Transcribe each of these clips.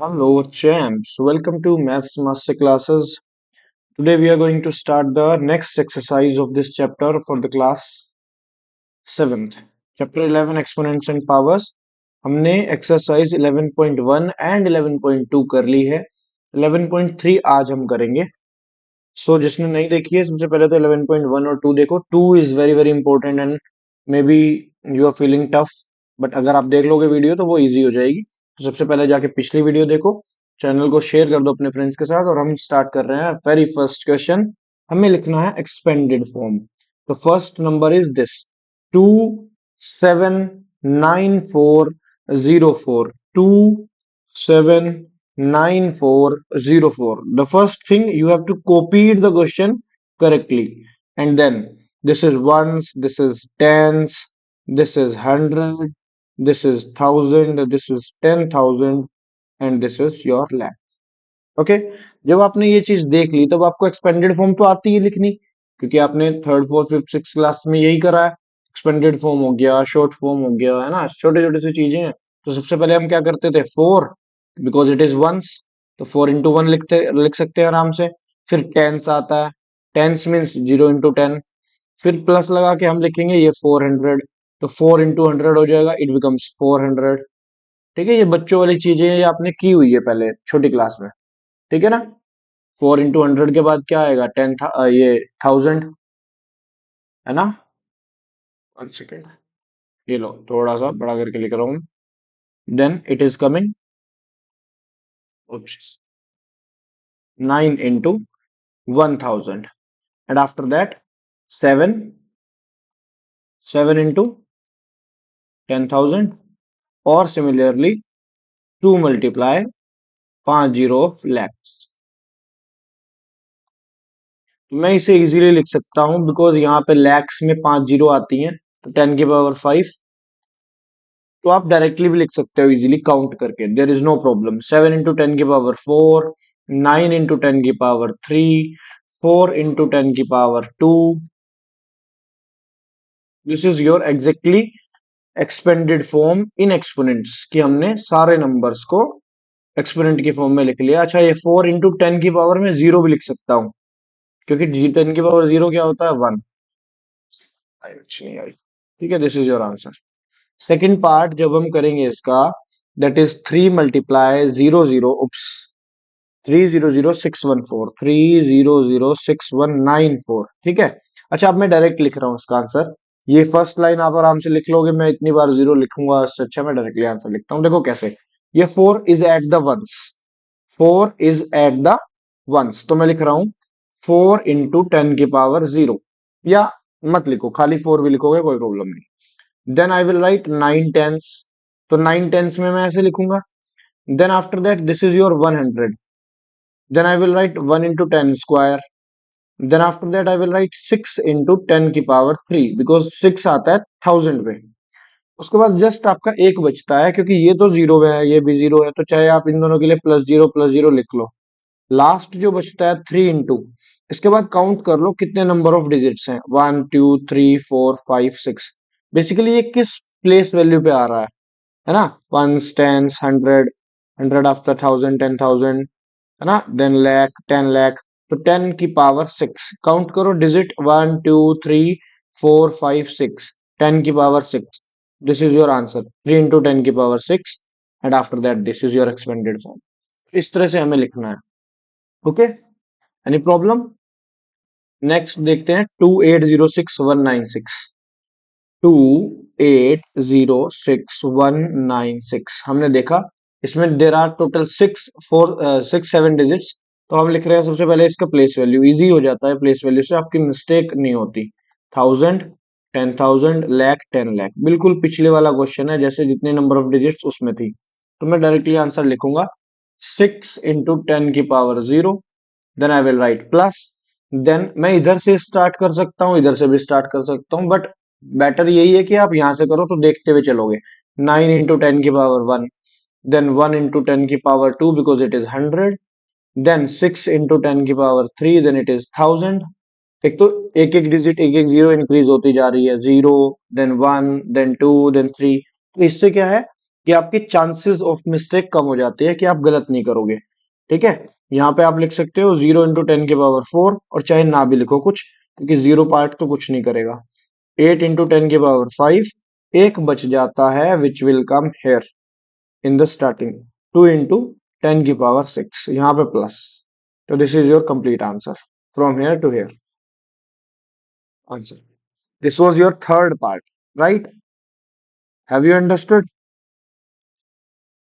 Hello, champs. Welcome to Maths Master Classes. Today we are going to start the next exercise of this chapter for the class 7th. Chapter 11 Exponents and Powers. हमने exercise 11.1 and 11.2 कर ली है. 11.3 आज हम करेंगे. जिसने नहीं देखी है सबसे पहले तो 11.1 और 2 देखो. 2 is very very important and maybe you are feeling tough, but अगर आप देख लोगे वीडियो तो वो इजी हो जाएगी. तो सबसे पहले जाके पिछली वीडियो देखो, चैनल को शेयर कर दो अपने फ्रेंड्स के साथ और हम स्टार्ट कर रहे हैं. वेरी फर्स्ट क्वेश्चन हमें लिखना है एक्सपेंडेड फॉर्म. तो first number is this 279404. 279404. The first thing you have to copy the question correctly, and then this is ones, this is tens, this is hundred, this is thousand, this is 10,000, and this is your lakh. Okay. जब आपने ये चीज देख ली तब आपको expanded form तो आती है लिखनी, क्योंकि आपने third fourth fifth six class में यही करा है. एक्सपेंडेड फॉर्म हो गया, शॉर्ट फॉर्म हो गया, है ना, छोटे छोटे सी चीजें हैं. तो सबसे पहले हम क्या करते थे, four, because it is ones, तो 4 into 1 लिख सकते हैं आराम से. फिर टेंस आता है, टेंस मीन्स 0 into 10. फिर प्लस लगा के हम लिखेंगे ये 400, तो 4 into 100 हो जाएगा, इट बिकम्स 400. ठीक है, ये बच्चों वाली चीजें ये आपने की हुई है पहले छोटी क्लास में. ठीक है ना. 4 into 100 के बाद क्या आएगा, ये 1000, है ना. 1 सेकेंड, ये लो थोड़ा सा बड़ा करके लिख रहा हूँ. Then it is coming 9 into 1000, and after that 7 7 into 10,000, or similarly 2 multiply 5 zero of lakhs. तो मैं इसे इजीली लिख सकता हूं बिकॉज यहाँ पे लैक्स में 5 जीरो आती हैं, तो 10 की पावर 5. तो आप डायरेक्टली भी लिख सकते हो इजीली काउंट करके, there is no problem. 7 into 10 की पावर 4, 9 into 10 की पावर 3, 4 into 10 की power 2. This is your exactly expanded form in exponents, कि हमने सारे नंबर्स को एक्सपोनेंट की फॉर्म में लिख लिया. अच्छा, ये 4 into 10 की पावर में जीरो भी लिख सकता हूँ, क्योंकि 10 की पावर 0 क्या होता है, 1. अच्छी नहीं आई. ठीक है, this is your answer. Second part जब हम करेंगे इसका, दैट इज 3 multiply 0 0 oops 300614 30069194. ठीक है. अच्छा, अब मैं डायरेक्ट लिख रहा हूँ इसका आंसर. ये फर्स्ट लाइन आप आराम से लिख लोगे, मैं इतनी बार जीरो लिखूंगा उससे अच्छा मैं डायरेक्टली आंसर लिखता हूँ. देखो कैसे, ये 4 is at the ones, तो मैं लिख रहा हूँ 4 into 10 की पावर 0, या मत लिखो, खाली 4 भी लिखोगे कोई प्रॉब्लम नहीं. Then I will write 9 tens, तो 9 टेंस में मैं ऐसे लिखूंगा. Then after that this is your 100. Then I will write 1 into 10 square. Then after that I will write 6 into 10 की पावर 3, बिकॉज 6 आता है 1000 पे. उसके बाद जस्ट आपका एक बचता है, क्योंकि ये तो जीरो है ये भी जीरो है, तो चाहे आप इन दोनों के लिए प्लस जीरो लिख लो. लास्ट जो बचता है 3 into, इसके बाद काउंट कर लो कितने नंबर ऑफ डिजिट्स हैं, 1 2 3 4 5 6. बेसिकली ये किस प्लेस वैल्यू पे आ रहा है ना. Ones, tens, hundred, hundred after thousand, 10,000, है ना. देन लैख, 10 लाख. तो 10 की पावर 6 काउंट करो डिजिट, 1 2 3 4 5 6, 10 की power 6. This is your answer, 3 into 10 की power 6, and after that this is your expanded form. इस तरह से हमें लिखना है. Okay, any problem. नेक्स्ट देखते हैं 2806 196. 2806 196 हमने देखा. इसमें देर आर टोटल 6 7 डिजिट्स. तो हम लिख रहे हैं सबसे पहले इसका प्लेस वैल्यू. इजी हो जाता है प्लेस वैल्यू से, आपकी मिस्टेक नहीं होती. 1000, 10,000, लाख, 10 लाख, बिल्कुल पिछले वाला क्वेश्चन है जैसे जितने नंबर ऑफ डिजिट्स उसमें थी. तो मैं डायरेक्टली आंसर लिखूंगा 6 into 10 की power 0. Then I will write plus. Then मैं इधर से स्टार्ट कर सकता हूँ, इधर से भी स्टार्ट कर सकता हूँ, बट बेटर यही है कि आप यहां से करो तो देखते हुए चलोगे. 9 into 10 की पावर 1, देन 1 into 10 की power 2 because it is 100. Then 6 into 10 की पावर 3, देन इट इज 1000. एक तो एक एक डिजिट एक एक जीरो इंक्रीज होती जा रही है, 0, देन 1, देन 2, देन 3. तो इससे क्या है कि आपके चांसेस ऑफ मिस्टेक कम हो जाते हैं, कि आप गलत नहीं करोगे। ठीक है, यहाँ पे आप लिख सकते हो 0 × 10⁴ और चाहे ना भी लिखो कुछ, क्योंकि जीरो पार्ट तो कुछ नहीं करेगा। 8 × 10⁵ एक बच जाता है, which will come here in the starting. 2 × 10⁶ यहाँ पे प्लस। तो this is your complete answer from here to here answer. This was your third part, right? Have you understood?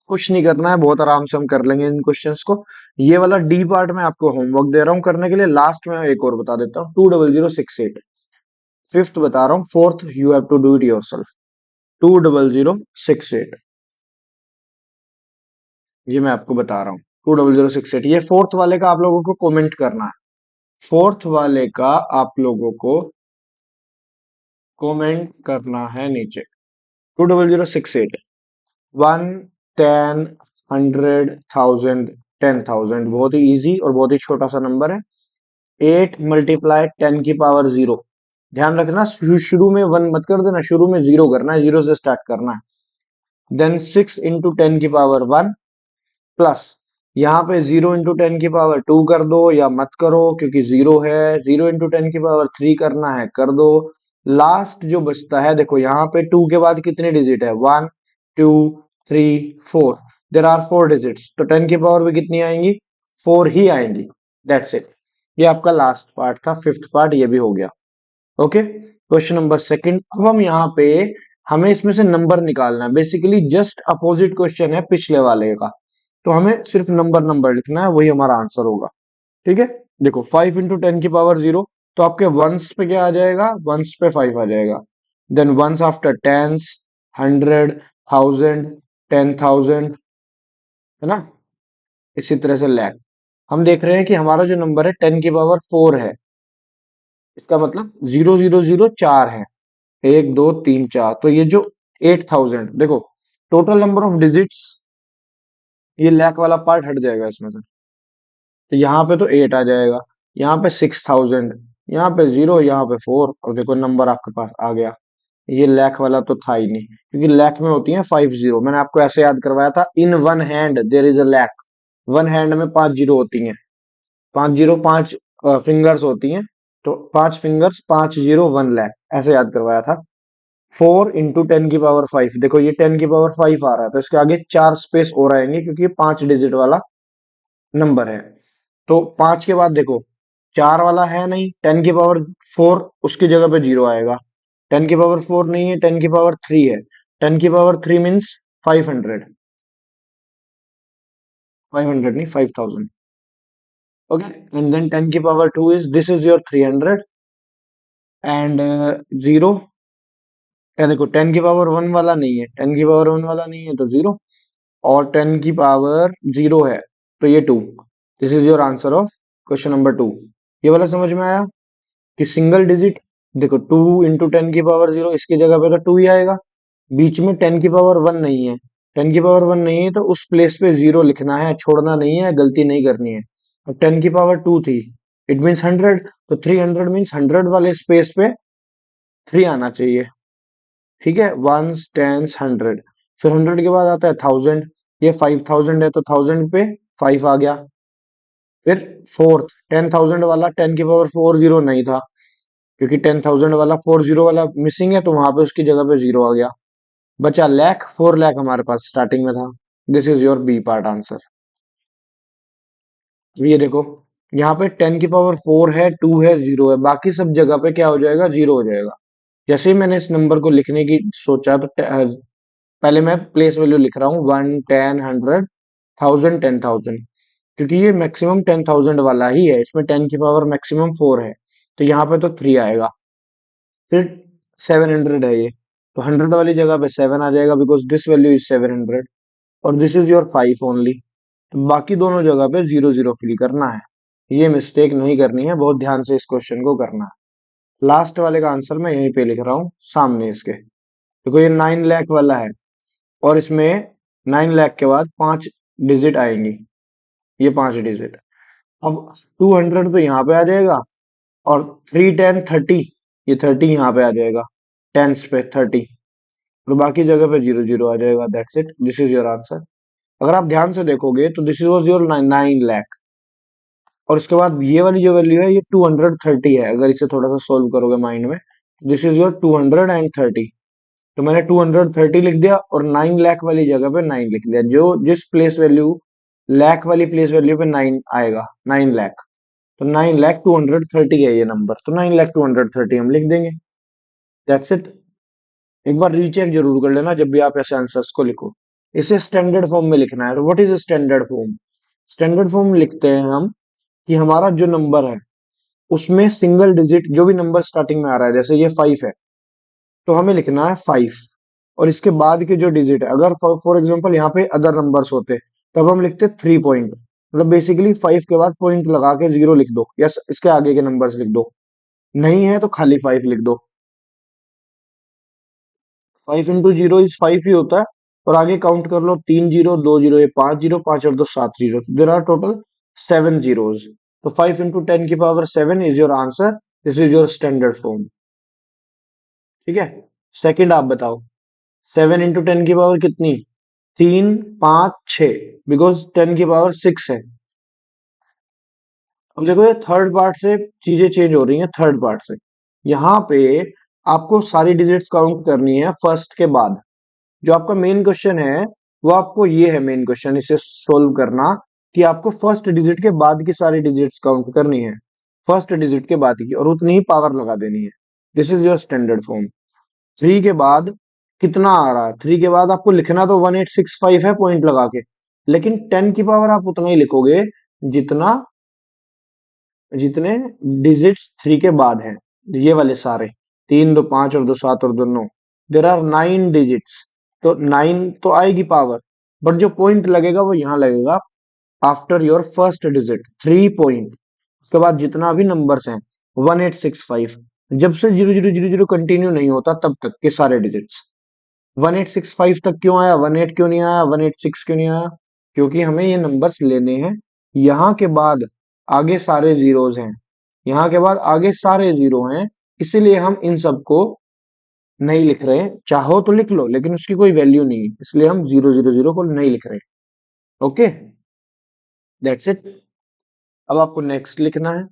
कुछ नहीं करना है, बहुत आराम से हम कर लेंगे इन क्वेश्चंस को। ये वाला डी पार्ट मैं आपको होमवर्क दे रहा हूँ करने के लिए। लास्ट में एक और बता देता हूँ, 20068। फिफ्थ बता रहा हूँ, fourth you have to do it yourself. 20068 ये मैं आपको बता रहा हूँ। 20068 ये फोर्थ वाले का आप लोगों को कमेंट करना है। फोर्थ वाले का आप लोगों को कमेंट करना है नीचे। 20068 1, 10, 100, 1000, 10,000 बहुत ही इजी और बहुत ही छोटा सा नंबर है। 8 × 10⁻0। ध्यान रखना, शुरू में 1 मत कर देना, शुरू में 0 करना है, 0 से स्टार्ट करना है। देन 6 × 10⁻1 प्लस यहाँ पे 0 × 10⁻2 कर दो या मत करो, क्योंकि 0 है। 0 × 10⁻3 करना है, कर दो। लास्ट जो बचता है, देखो यहाँ पे 2 के बाद कितने डिजिट है? 1, 2, 3, 4। देर आर 4 डिजिट्स, तो 10 की पावर भी कितनी आएंगी? 4 ही आएंगी। That's it. ये आपका लास्ट पार्ट था, फिफ्थ पार्ट ये भी हो गया। Okay, question number second. अब हम यहाँ पे, हमें इसमें से नंबर निकालना है। बेसिकली जस्ट अपोजिट क्वेश्चन है पिछले वाले का, तो हमें सिर्फ नंबर नंबर लिखना है, वही हमारा आंसर होगा। ठीक है, देखो 5 × 10⁻0, तो आपके वंस पे क्या आ जाएगा? वंस पे 5 आ जाएगा। देन वंस आफ्टर टेंस, 100, 1000, 10,000, है ना? इसी तरह से लैख। हम देख रहे हैं कि हमारा जो नंबर है 10⁻4 है। इसका मतलब 0, 0, 0 4 है। 1, 2, 3, 4, तो ये जो 8000, देखो टोटल नंबर ऑफ डिजिट्स, ये लैख वाला पार्ट हट जाएगा इसमें से। तो यहाँ पे तो 8 आ जाएगा, यहाँ पे 6000, यहाँ पे 0, यहाँ पे 4, और देखो नंबर आपके पास आ गया। ये लैख वाला तो था ही नहीं, क्योंकि लैख में होती है 5 जीरो। मैंने आपको ऐसे याद करवाया था, in one hand there is a lakh. One hand में 5 जीरो होती हैं, 5 जीरो 5 फिंगर्स होती हैं, तो 5 फिंगर्स 5 जीरो 1 लैख, ऐसे याद करवाया था। 4 × 10⁻5, देखो ये 10⁻5 आ रहा है, तो इसके आगे 4 स्पेस और आएंगे, क्योंकि ये 5 डिजिट वाला नंबर है। तो 5 के बाद देखो 4 वाला है नहीं, 10⁻4 उसकी जगह पे 0 आएगा। 10⁻4 नहीं है, 10⁻3 है। 10⁻3 मीन्स 500, 500 नहीं, 5000। Okay, and then 10⁻2 is, this is your 300, and 0। देखो 10⁻1 वाला नहीं है, 10⁻1 वाला नहीं है तो 0, और 10⁻0 है, तो ये 2। This is your answer of question number 2। ये वाला समझ में आया कि सिंगल डिजिट, देखो 2 × 10⁻0, इसकी जगह पे तो 2 ही आएगा। बीच में 10⁻1 नहीं है, 10⁻1 नहीं है तो उस प्लेस पे 0 लिखना है, छोड़ना नहीं है, गलती नहीं करनी है। अब 10⁻2 थी, इट मीन्स 100, तो 300 मीन्स 100 वाले स्पेस पे 3 आना चाहिए। ठीक है, वंस, टेंस, 100, फिर 100 के बाद आता है 1000। ये 5000 है, तो 1000 पे 5 आ गया। फिर फोर्थ 10,000 वाला, 10⁻4 नहीं था, क्योंकि 10,000 वाला 40 वाला मिसिंग है, तो वहां पे उसकी जगह पे 0 आ गया। बचा लैख, 4 लाख हमारे पास स्टार्टिंग में था। This is your B part answer. ये देखो, यहाँ पे 10⁻4 है, 2 है, 0 है, बाकी सब जगह पे क्या हो जाएगा? 0 हो जाएगा। जैसे ही मैंने इस नंबर को लिखने की सोचा, तो पहले मैं प्लेस वैल्यू लिख रहा हूँ, 1, 10, 100, 1000, 10,000, क्योंकि ये मैक्सिमम 10,000 वाला ही है, इसमें 10 की पावर मैक्सिमम 4 है, तो यहाँ पे तो 3 आएगा। फिर 700 है ये, तो 100 वाली जगह पे 7 आ जाएगा, बिकॉज दिस वैल्यू इज 700, और दिस इज योर 5 ओनली। तो बाकी दोनों जगह पे 0, 0 फिल करना है। ये मिस्टेक नहीं करनी है, बहुत ध्यान से इस क्वेश्चन को करना है। लास्ट वाले का आंसर मैं यहीं पे लिख रहा हूँ सामने इसके। देखो ये 9 लाख वाला है, और इसमें 9 लाख के बाद 5 डिजिट आएंगी, ये 5 डिजिट। अब 200 तो यहाँ पे आ जाएगा, और 3, 10, 30, ये 30 यहाँ पे आ जाएगा, टेंस पे 30। और बाकी जगह पे जीरो जीरो आ जाएगा। That's it, this is your answer. अगर आप ध्यान से देखोगे तो दिस वॉज योर 9 लाख। और उसके बाद ये वाली जो वैल्यू है ये 230 है। अगर इसे थोड़ा सा सोल्व करोगे माइंड में, दिस इज योर 230। तो मैंने 230 लिख दिया और 9 लाख वाली जगह पे 9 लिख दिया। जो जिस प्लेस वैल्यू, लाख वाली प्लेस वैल्यू पे 9 आएगा, 9 लाख, तो 9 लाख 230 है ये नंबर, तो 9 लाख 230 हम लिख देंगे। That's it. एक बार रीचेक जरूर कर लेना जब भी आप ऐसे आंसर्स को लिखो। इसे स्टैंडर्ड फॉर्म में लिखना है। तो what is standard form? Standard form लिखते हैं हम कि हमारा जो नंबर है उसमें सिंगल डिजिट जो भी नंबर स्टार्टिंग में आ रहा है, जैसे ये 5 है तो हमें लिखना है 5। और इसके बाद के जो डिजिट है, अगर फॉर एग्जांपल यहाँ पे अदर नंबर्स होते तब हम लिखते 3 पॉइंट। मतलब बेसिकली 5 के बाद पॉइंट लगा के 0 लिख दो, या इसके आगे के नंबर्स लिख दो। नहीं है तो खाली 5 लिख दो। 5 into 0 इज 5 ही होता है। और आगे काउंट कर लो, 3 जीरो, 2 जीरो, ये 5 जीरो, 5 और 2 7 zero, there are total 7 zeros. तो 5 into 10 की power 7 is your answer. This is your standard form. ठीक है। सेकंड आप बताओ, 7 into 10 की पावर कितनी? 3, 5, 6, बिकॉज 10 की पावर 6 है। अब देखो ये थर्ड पार्ट से चीजें चेंज हो रही हैं। थर्ड पार्ट से यहाँ पे आपको सारी डिजिट्स काउंट करनी है फर्स्ट के बाद। जो आपका मेन क्वेश्चन है वो आपको ये है मेन क्वेश्चन, इसे सोल्व करना कि आपको फर्स्ट डिजिट के बाद की सारी डिजिट्स काउंट करनी है, फर्स्ट डिजिट के बाद की, और उतनी ही पावर लगा देनी है। This is your standard form. 3 के बाद कितना आ रहा है? 3 के बाद आपको लिखना तो 1865 है पॉइंट लगा के, लेकिन 10 की पावर आप उतना ही लिखोगे जितना, जितने डिजिट्स 3 के बाद हैं। ये वाले सारे 3, 2, 5 और 2, 7 और 2, 9, देर आर 9 डिजिट्स। तो 9 तो आएगी पावर, बट जो पॉइंट लगेगा वो यहाँ लगेगा after your first digit, 3 point. उसके बाद जितना भी नंबर्स हैं 1865, जब से 0000 कंटिन्यू नहीं होता तब तक के सारे डिजिट्स। 1865 तक क्यों आया? 18 क्यों नहीं आया? 186 क्यों नहीं आया? क्योंकि हमें ये नंबर्स लेने हैं। यहाँ के बाद आगे सारे जीरोज हैं, यहाँ के बाद आगे सारे जीरो हैं, इसीलिए हम इन सबको नहीं लिख रहे। चाहो तो लिख लो लेकिन उसकी कोई वैल्यू नहीं है, इसलिए हम 000 को नहीं लिख रहे। Okay, that's it. अब आपको नेक्स्ट लिखना है।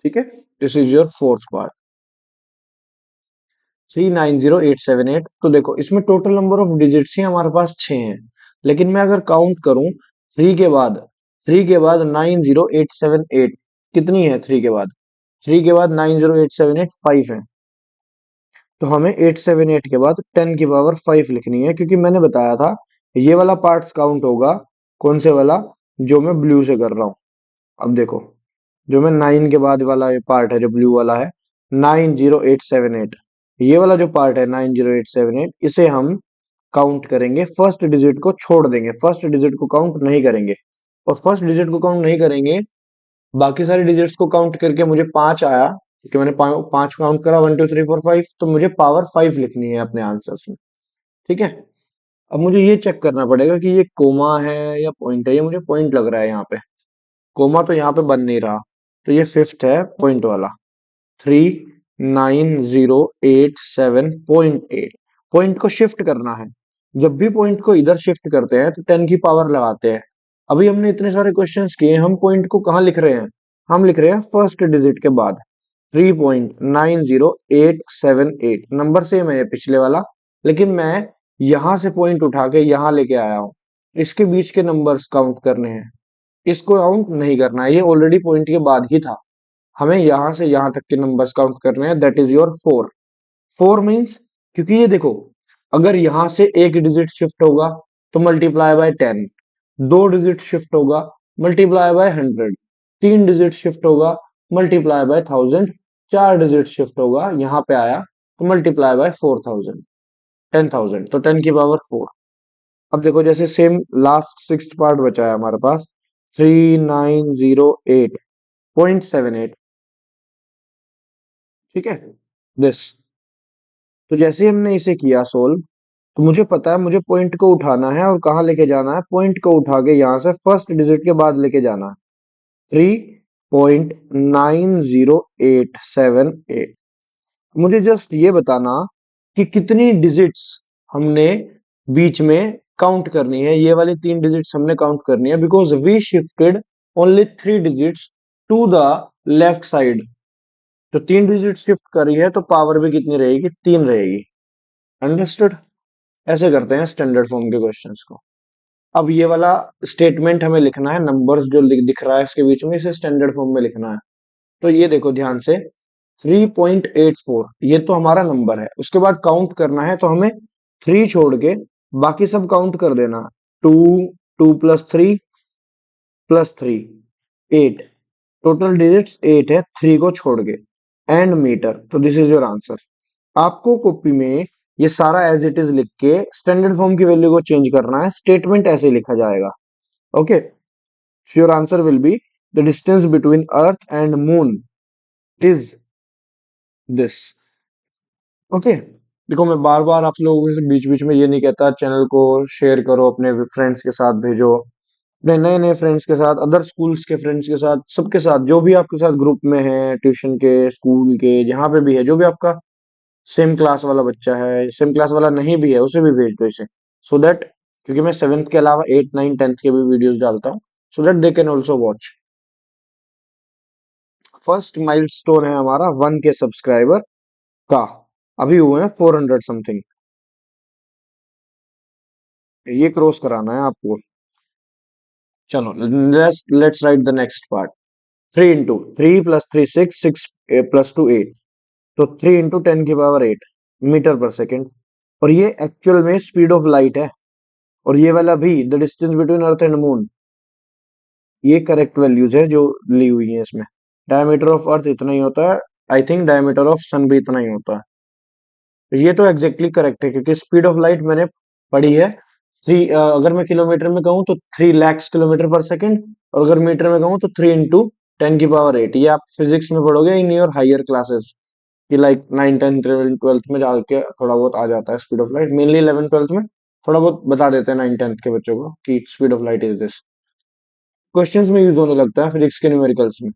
ठीक है, this is your fourth part. 390878। तो देखो इसमें टोटल नंबर ऑफ डिजिट्स ही हमारे पास 6 हैं, लेकिन मैं अगर काउंट करूं 3 के बाद, 90878 कितनी है? 3 के बाद, 3 के बाद 90878 5 है। तो हमें 878 के बाद 10 की पावर 5 लिखनी है, क्योंकि मैंने बताया था ये वाला पार्ट्स काउंट होगा। कौन से वाला? जो मैं ब्लू से कर रहा हूं। अब देखो, जो मैं 9 के बाद वाला ये पार्ट है जो ब्लू वाला है, 90878, ये वाला जो पार्ट है 90878, इसे हम काउंट करेंगे, फर्स्ट डिजिट को छोड़ देंगे, फर्स्ट डिजिट को काउंट नहीं करेंगे। और फर्स्ट डिजिट को काउंट नहीं करेंगे, बाकी सारी डिजिट्स को काउंट करके मुझे 5 आया, क्योंकि मैंने 5 काउंट करा, 1 2 3 4 5, तो मुझे पावर 5 लिखनी है अपने आंसर्स में। ठीक है। अब मुझे ये चेक करना पड़ेगा कि ये कोमा है या पॉइंट है। ये मुझे पॉइंट लग रहा है यहाँ पे, कोमा तो यहाँ पे बन नहीं रहा। तो ये फिफ्थ है पॉइंट वाला, 390878। पॉइंट को शिफ्ट करना है। जब भी पॉइंट को इधर शिफ्ट करते हैं तो 10 की पावर लगाते हैं। अभी हमने इतने सारे क्वेश्चंस किए, हम पॉइंट को कहाँ लिख रहे हैं? हम लिख रहे हैं फर्स्ट डिजिट के बाद। 3.90878 नंबर सेम है ये पिछले वाला, लेकिन मैं यहां से पॉइंट उठा के यहां लेके आया हूं। इसके बीच के नंबर्स काउंट करने हैं, इसको काउंट नहीं करना है, ये ऑलरेडी पॉइंट के बाद ही था। हमें यहां से यहां तक के नंबर्स काउंट करने हैं। That is your 4। 4 मीन्स, क्योंकि ये देखो, अगर यहां से एक डिजिट शिफ्ट होगा तो मल्टीप्लाई बाय 10, 2 डिजिट शिफ्ट होगा मल्टीप्लाई बाय 100, 3 डिजिट शिफ्ट होगा मल्टीप्लाई बाय 1000, 4 डिजिट शिफ्ट होगा यहाँ पे आया तो मल्टीप्लाई बाय 4000, 10,000, तो 10 की पावर 4। अब देखो जैसे सेम लास्ट सिक्स पार्ट बचा है हमारे पास, 3908.78। ठीक है, दिस। तो जैसे ही हमने इसे किया सोल्व, तो मुझे पता है मुझे पॉइंट को उठाना है और कहाँ लेके जाना है। पॉइंट को उठा के यहाँ से फर्स्ट डिजिट के बाद लेके जाना है, 3.90878। मुझे जस्ट ये बताना कि कितनी डिजिट्स हमने बीच में काउंट करनी है। ये वाली 3 डिजिट्स हमने काउंट करनी है because we shifted only 3 digits to the left side. तो 3 डिजिट शिफ्ट करी है तो पावर भी कितनी रहेगी, 3 रहेगी। अंडरस्टूड। ऐसे करते हैं स्टैंडर्ड फॉर्म के क्वेश्चंस को। अब ये वाला स्टेटमेंट हमें लिखना है, नंबर्स जो दिख रहा है इसके बीच में, इसे स्टैंडर्ड फॉर्म में लिखना है। तो ये देखो ध्यान से, 3.84 ये तो हमारा नंबर है। उसके बाद काउंट करना है तो हमें 3 छोड़ के बाकी सब काउंट कर देना। 2, 2 + 3 + 3 8, टोटल डिजिट्स 8 है 3 को छोड़ के। एंड मीटर, तो दिस इज योर आंसर। आपको कॉपी में ये सारा एज इट इज लिख के स्टैंडर्ड फॉर्म की वैल्यू को चेंज करना है। स्टेटमेंट ऐसे लिखा जाएगा। Okay, so your answer will be the distance between earth and moon is this. Okay, देखो मैं बार बार आप लोगों से बीच बीच में ये नहीं कहता चैनल को शेयर करो, अपने फ्रेंड्स के साथ भेजो, अपने नए नए फ्रेंड्स के साथ, अदर स्कूल्स के फ्रेंड्स के साथ, सबके साथ जो भी आपके साथ ग्रुप में है, ट्यूशन के, स्कूल के, जहाँ पे भी है, जो भी आपका सेम क्लास वाला बच्चा है, सेम क्लास वाला नहीं भी है, उसे भी भेज दो इसे। सो दैट, क्योंकि मैं 7th के अलावा 8, 9, 10th के भी वीडियोस डालता हूँ, so that they can also watch. First milestone है हमारा 1K सब्सक्राइबर का। अभी हुए हैं 400 समथिंग, ये क्रॉस कराना है आपको। चलो let's write the next part. 3 + 3 + 3 6, 6 + 2 8, तो 3 × 10⁸ मीटर पर सेकेंड। और ये एक्चुअल में स्पीड ऑफ लाइट है। और ये वाला भी the distance between earth and moon, ये करेक्ट वैल्यूज है जो ली हुई है इसमें। डायमीटर ऑफ अर्थ इतना ही होता है, आई थिंक डायमीटर ऑफ सन भी इतना ही होता है। तो ये तो एग्जैक्टली करेक्ट है क्योंकि स्पीड ऑफ लाइट मैंने पढ़ी है। अगर मैं किलोमीटर में कहूँ तो 3 लाख किलोमीटर पर सेकेंड, और अगर मीटर में कहूँ तो 3 × 10⁸ ये आप फिजिक्स में पढ़ोगे इन योर हायर क्लासेस, कि लाइक 9, 10, 11, 12th में जाके थोड़ा बहुत आ जाता है speed of light. Mainly 11, 12th में थोड़ा बहुत बता देते हैं 9, 10th के बच्चों को कि speed of light is this. Questions में यूज होने लगता है फिजिक्स के न्यूमेरिकल्स में।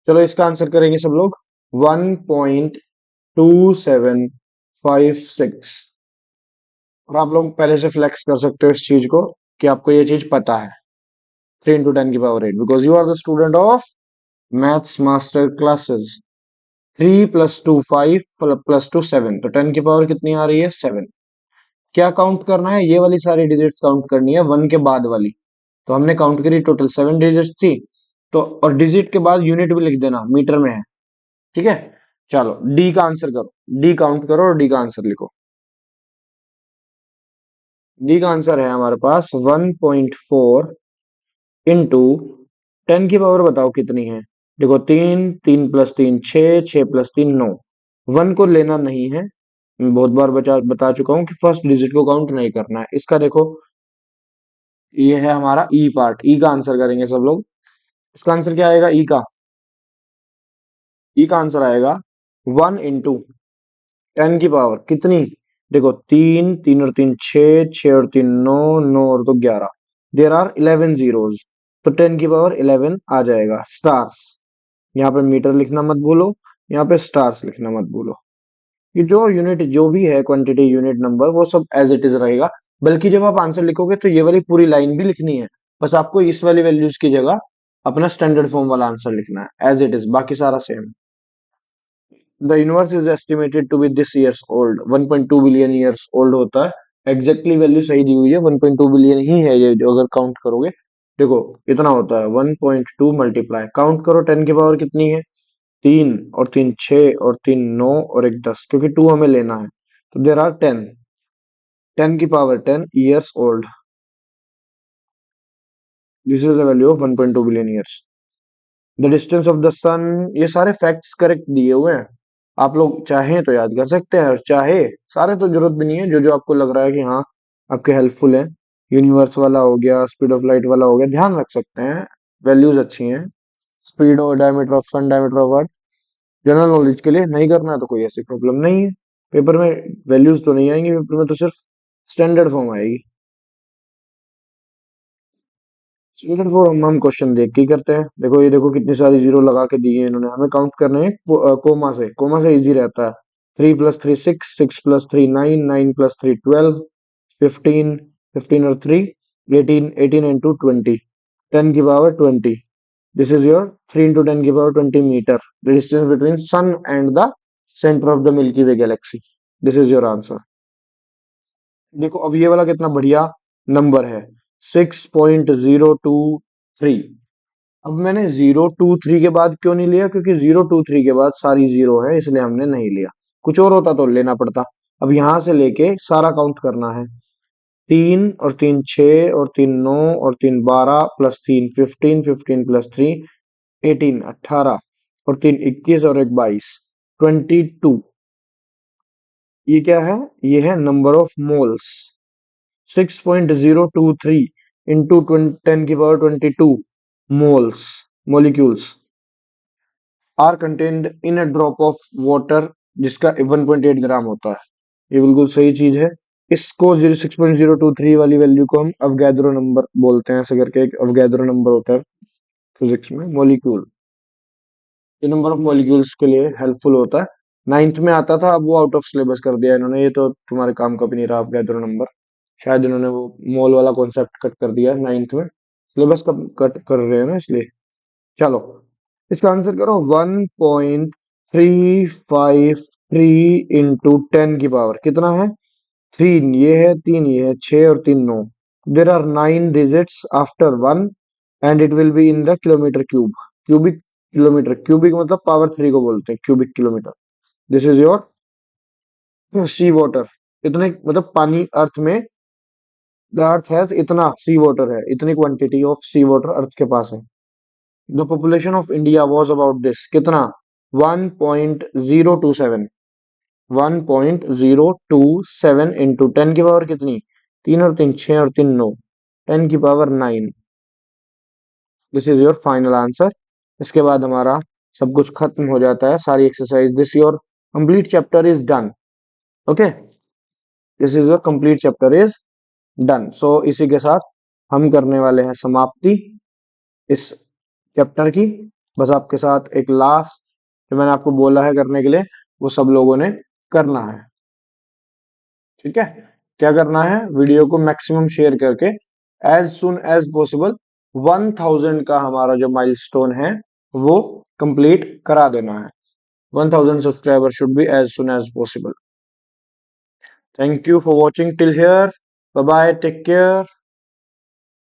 चलो इसका आंसर करेंगे सब लोग। 1.2756। और आप लोग पहले से फ्लेक्स कर सकते हो इस चीज को कि आपको ये चीज पता है। 3 × 10⁸ because you are the student of maths master classes. 3 + 2 5 + 2 7, तो 10 की पावर कितनी आ रही है, 7। क्या काउंट करना है, ये वाली सारी डिजिट्स काउंट करनी है 1 के बाद वाली। तो हमने काउंट करी, टोटल 7 डिजिट्स थी। तो और डिजिट के बाद यूनिट भी लिख देना, मीटर में है। ठीक है, चलो डी का आंसर करो। डी काउंट करो और डी का आंसर लिखो। डी का आंसर है हमारे पास 1.4 इंटू 10 की पावर बताओ कितनी है। देखो 3, 3 + 3 6, 6 + 3 9। 1 को लेना नहीं है, मैं बहुत बार बता चुका हूँ कि फर्स्ट डिजिट को काउंट नहीं करना है। इसका देखो, ये है हमारा ई पार्ट, ई का आंसर करेंगे सब लोग। इसका आंसर क्या आएगा, ई का आंसर आएगा 1 × 10 की पावर कितनी। देखो 3, 3 और 3 6, 6 और 3 9, 9 और 2 11, देर आर 11 जीरोज। तो 10 की पावर 11 आ जाएगा। स्टार्स, यहाँ पे मीटर लिखना मत भूलो, यहाँ पे स्टार्स लिखना मत भूलो। ये जो यूनिट जो भी है, क्वांटिटी, यूनिट, नंबर, वो सब एज इट इज रहेगा। बल्कि जब आप आंसर लिखोगे तो ये वाली पूरी लाइन भी लिखनी है। बस आपको इस वाली वैल्यूज की जगह अपना स्टैंडर्ड फॉर्म वाला आंसर लिखना है एज इट इज, बाकी सारा same. The universe is estimated to be this years old, 1.2 billion years old होता है। एग्जैक्टली वैल्यू सही दी हुई है, 1.2 बिलियन ही है ये, जो अगर काउंट करोगे। देखो इतना होता है 1.2 मल्टीप्लाई, काउंट करो 10 की पावर कितनी है, 3 और 3 6 और 3 9 और एक 10, क्योंकि 2 हमें लेना है। तो देर आर 10, 10 की power 10 years old. This is the value of 1.2 billion years. The distance of the sun, ये सारे फैक्ट्स करेक्ट दिए हुए हैं। आप लोग चाहें तो याद कर सकते हैं, और चाहे सारे तो जरूरत भी नहीं है, जो जो आपको लग रहा है कि हाँ आपके हेल्पफुल है। यूनिवर्स वाला हो गया, स्पीड ऑफ लाइट वाला हो गया, ध्यान रख सकते हैं, वैल्यूज अच्छी हैं। स्पीड और diameter of sun, diameter of earth, general knowledge के लिए नहीं करना है तो कोई ऐसी प्रॉब्लम नहीं है। पेपर में वैल्यूज तो नहीं आएंगी, पेपर में तो सिर्फ स्टैंडर्ड फॉर्म आएगी। स्टैंडर्ड फॉर्म हम क्वेश्चन देख के ही करते हैं। देखो ये देखो कितनी सारी जीरो लगा के दी है इन्होंने, हमें काउंट करने हैं कोमा से, कोमा से इजी रहता है। 3 plus 3 6, 6 plus 3 9, 9 plus 3 12, 15, 15 or 3 18, 18 into 20, 10 की power 20. This is your 3 into 10 की power 20 meter, the distance between sun and the center of the Milky Way galaxy. This is your answer. देखो अब ये वाला कितना बढ़िया नंबर है, 6.023. अब मैंने 023 के बाद क्यों नहीं लिया, क्योंकि 023 के बाद सारी जीरो है, इसलिए हमने नहीं लिया. कुछ और होता तो लेना पड़ता. अब यहां से लेके सारा काउंट करना है. 3 और 3 6 और 3 9 और 3 12 प्लस 3 15, 15 प्लस 3 18, 18 और 3 21 और 1 22, 22. ये क्या है, ये है नंबर ऑफ मोल्स. 6.023 इंटू 10 की power 22 moles, molecules are contained in a drop of water, जिसका 1.8 ग्राम होता है. ये बिल्कुल सही चीज है. इसको 6.023 वाली वैल्यू को हम अवगैद्रो नंबर बोलते हैं. ऐसे करके एक अवगैद्रो नंबर होता है फिजिक्स में, मॉलिक्यूल. ये नंबर ऑफ मॉलिक्यूल्स के लिए हेल्पफुल होता है. नाइन्थ में आता था, अब वो आउट ऑफ सिलेबस कर दिया इन्होंने. ये तो तुम्हारे काम का भी नहीं रहा अवगैद्रो नंबर. शायद इन्होंने वो मोल वाला कॉन्सेप्ट कट कर दिया नाइन्थ में. सिलेबस कब कट कर रहे हैं ना, इसलिए. चलो इसका आंसर करो. 1.353 इंटू 10 की पावर कितना है, 3 ये है, 3 ये है, 6 और 3 9. There are 9 digits after 1 and it will be in the kilometre cube. Cubic kilometre, cubic मतलब पावर 3 को बोलते हैं cubic kilometre. This is your sea water. इतने मतलब पानी अर्थ में, द अर्थ हैज इतना सी वाटर है, इतनी quantity of sea water earth के पास है. The population of India was about this, कितना, 1.027. 1.027 इंटू 10 की पावर कितनी, 3 और 3 6 और 3 9, 10 की power 9. This is your final answer. इसके बाद हमारा सब कुछ खत्म हो जाता है, सारी exercise. This your complete chapter is done. Okay, this is your complete chapter is done. So इसी के साथ हम करने वाले हैं समाप्ति इस चैप्टर की. बस आपके साथ एक लास्ट, जो मैंने आपको बोला है करने के लिए, वो सब लोगों ने करना है. ठीक है, क्या करना है, वीडियो को मैक्सिमम शेयर करके एज सुन एज पॉसिबल 1000 का हमारा जो माइलस्टोन है वो कंप्लीट करा देना है. 1000 subscriber should be as soon as possible. Thank you for watching till here. Bye bye, take care.